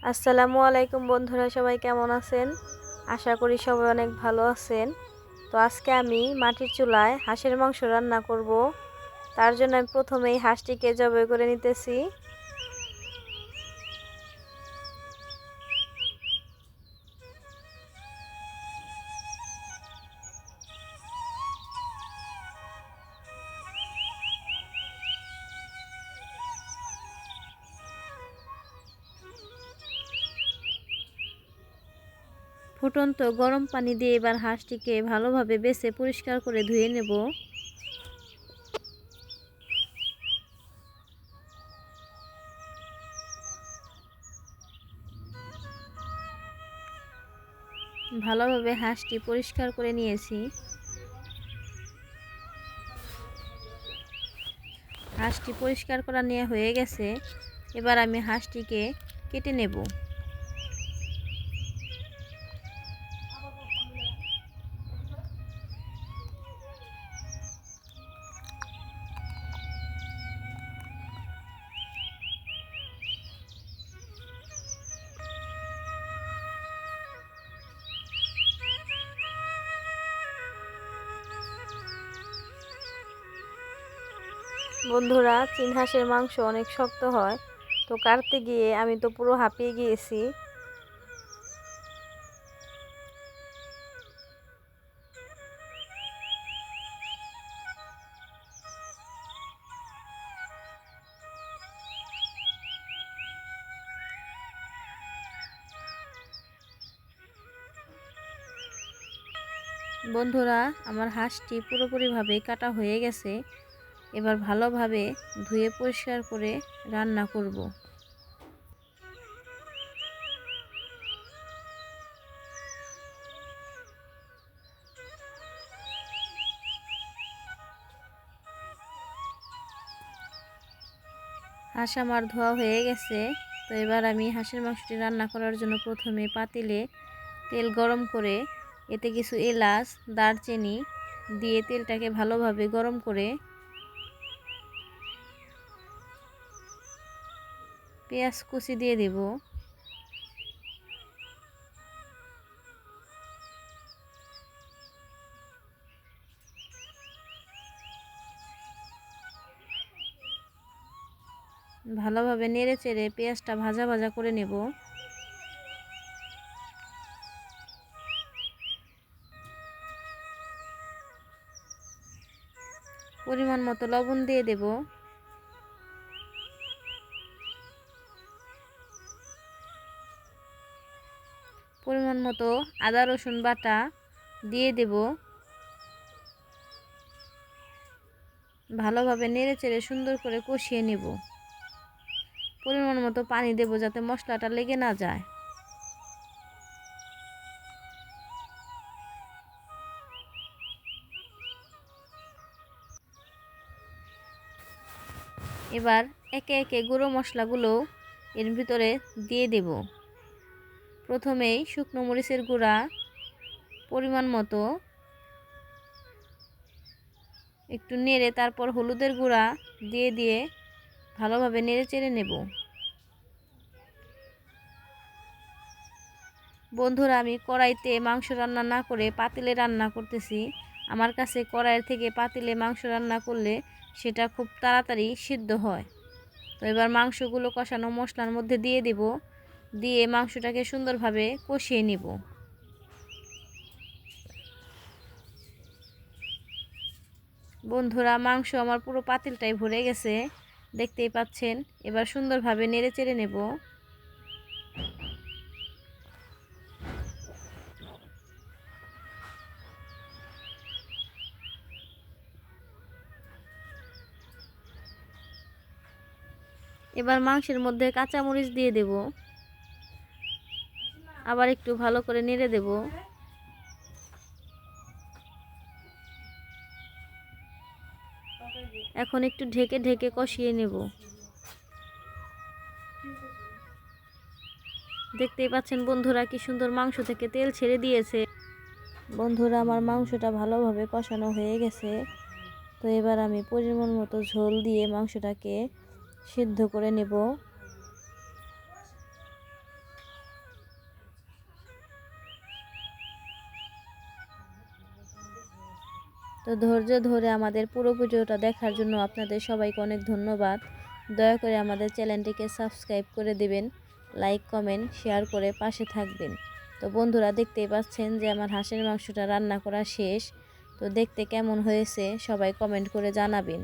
আসসালামু আলাইকুম বন্ধুরা, সবাই কেমন আছেন? আশা করি সবাই অনেক ভালো আছেন। তো আজকে আমি মাটির চুলায় হাঁসের মাংস রান্না করব। তার জন্য আমি প্রথমেই হাঁসটিকে জবাই করে নিতেছি। ফুটন্ত গরম পানি দিয়ে এবার হাঁসটিকে ভালোভাবে বেছে পরিষ্কার করে ধুয়ে নেব। ভালোভাবে হাঁসটি পরিষ্কার করে নিয়েছি। হাঁসটি পরিষ্কার করা নেওয়া হয়ে গেছে। এবার আমি হাঁসটিকে কেটে নেব। বন্ধুরা, চীন হাঁসের মাংস অনেক শক্ত হয়, তো কাটতে গিয়ে আমি তো পুরো হাঁপিয়ে গিয়েছি। বন্ধুরা, আমার হাঁসটি পুরোপুরিভাবে কাটা হয়ে গেছে। এবার ভালোভাবে ধুয়ে পরিষ্কার করে রান্না করব। হাঁস আমার ধোয়া হয়ে গেছে। তো এবার আমি হাঁসের মাংসটি রান্না করার জন্য প্রথমে পাতিলে তেল গরম করে এতে কিছু এলাচ, দারচিনি দিয়ে তেলটাকে ভালোভাবে গরম করে পেঁয়াজ কুচি দিয়ে দেব। ভালোভাবে নেড়ে চেড়ে পেঁয়াজটা ভাজা ভাজা করে নেব। পরিমাণ মতো লবণ দিয়ে দেব। পরিমাণ মতো আদা রসুন বাটা দিয়ে দেব। ভালোভাবে নেড়ে চেড়ে সুন্দর করে কষিয়ে নেব। পরিমাণ মতো পানি দেব যাতে মশলাটা লেগে না যায়। এবার একে একে গুঁড়ো মশলাগুলো এর ভিতরে দিয়ে দেব। প্রথমেই শুকনো মরিচের গুঁড়া পরিমাণ মতো, একটু নেড়ে তারপর হলুদের গুঁড়া দিয়ে ভালোভাবে নেড়ে চেড়ে নেব। বন্ধুরা, আমি কড়াইতে মাংস রান্না না করে পাতিলে রান্না করতেছি। আমার কাছে কড়াইয়ের থেকে পাতিলে মাংস রান্না করলে সেটা খুব তাড়াতাড়ি সিদ্ধ হয়। তো এবার মাংসগুলো কষানো মশলার মধ্যে দিয়ে দেব। দিয়ে মাংসটাকে সুন্দরভাবে কষিয়ে নেব। বন্ধুরা, মাংস আমার পুরো পাতিলটাই ভরে গেছে, দেখতেই পাচ্ছেন। এবার সুন্দরভাবে নেড়ে চেড়ে নেব। এবার মাংসের মধ্যে কাঁচামরিচ দিয়ে দেব। আবার একটু ভালো করে নেড়ে দেব। এখন একটু ঢেকে ঢেকে কষিয়ে নেব। দেখতেই পাচ্ছেন বন্ধুরা, কি সুন্দর মাংস থেকে তেল ছেড়ে দিয়েছে। বন্ধুরা, আমার মাংসটা ভালোভাবে কষানো হয়ে গেছে। তো এবার আমি পরিমাণ মতো ঝোল দিয়ে মাংসটাকে সিদ্ধ করে নেব। তো ধৈর্য ধরে আমাদের পুরো ভিডিওটা দেখার জন্য আপনাদের সবাইকে অনেক ধন্যবাদ। দয়া করে আমাদের চ্যানেলটিকে সাবস্ক্রাইব করে দিবেন, লাইক কমেন্ট শেয়ার করে পাশে থাকবেন। তো বন্ধুরা, দেখতেই পাচ্ছেন যে আমার হাঁসের মাংসটা রান্না করা শেষ। তো দেখতে কেমন হয়েছে সবাই কমেন্ট করে জানাবেন।